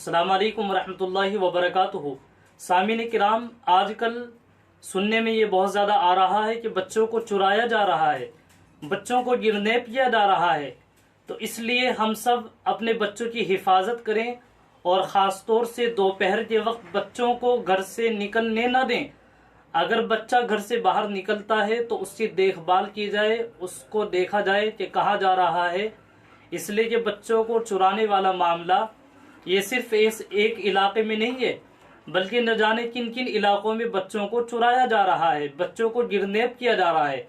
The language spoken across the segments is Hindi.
अस्सलाम वालेकुम रहमतुल्लाहि व बरकातुहू। सामीन किराम, आजकल सुनने में ये बहुत ज़्यादा आ रहा है कि बच्चों को चुराया जा रहा है, बच्चों को किडनैप किया जा रहा है। तो इसलिए हम सब अपने बच्चों की हिफाजत करें और ख़ास तौर से दोपहर के वक्त बच्चों को घर से निकलने न दें। अगर बच्चा घर से बाहर निकलता है तो उसकी देखभाल की जाए, उसको देखा जाए कि कहाँ जा रहा है, इसलिए कि बच्चों को चुराने वाला मामला ये सिर्फ इस एक इलाके में नहीं है, बल्कि न जाने किन किन इलाकों में बच्चों को चुराया जा रहा है, बच्चों को किडनैप किया जा रहा है।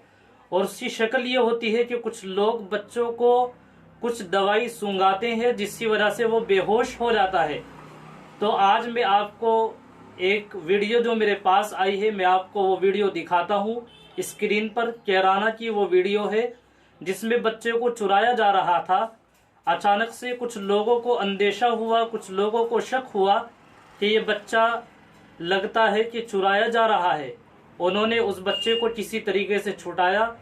और उसकी शक्ल ये होती है कि कुछ लोग बच्चों को कुछ दवाई सूंघाते हैं जिसकी वजह से वो बेहोश हो जाता है। तो आज मैं आपको एक वीडियो जो मेरे पास आई है, मैं आपको वो वीडियो दिखाता हूँ। स्क्रीन पर कैराना की वो वीडियो है जिसमें बच्चे को चुराया जा रहा था। अचानक से कुछ लोगों को अंदेशा हुआ, कुछ लोगों को शक हुआ कि ये बच्चा लगता है कि चुराया जा रहा है। उन्होंने उस बच्चे को किसी तरीके से छुड़ाया।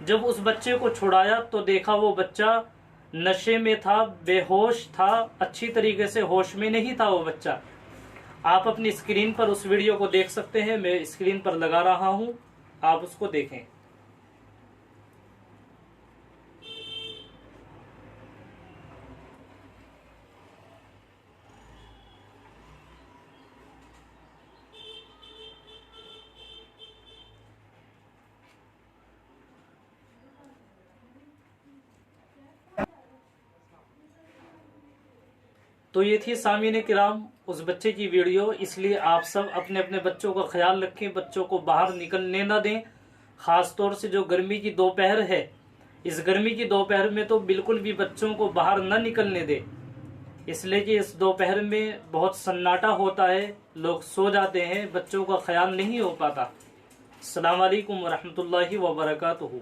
जब उस बच्चे को छुड़ाया तो देखा वो बच्चा नशे में था, बेहोश था, अच्छी तरीके से होश में नहीं था वो बच्चा। आप अपनी स्क्रीन पर उस वीडियो को देख सकते हैं, मैं स्क्रीन पर लगा रहा हूं, आप उसको देखें। तो ये थी सामीन किराम उस बच्चे की वीडियो। इसलिए आप सब अपने अपने बच्चों का ख्याल रखें, बच्चों को बाहर निकलने ना दें। खास तौर से जो गर्मी की दोपहर है, इस गर्मी की दोपहर में तो बिल्कुल भी बच्चों को बाहर न निकलने दें, इसलिए कि इस दोपहर में बहुत सन्नाटा होता है, लोग सो जाते हैं, बच्चों का ख्याल नहीं हो पाता। अस्सलाम वालेकुम रहमतुल्लाहि व बरकातुहू।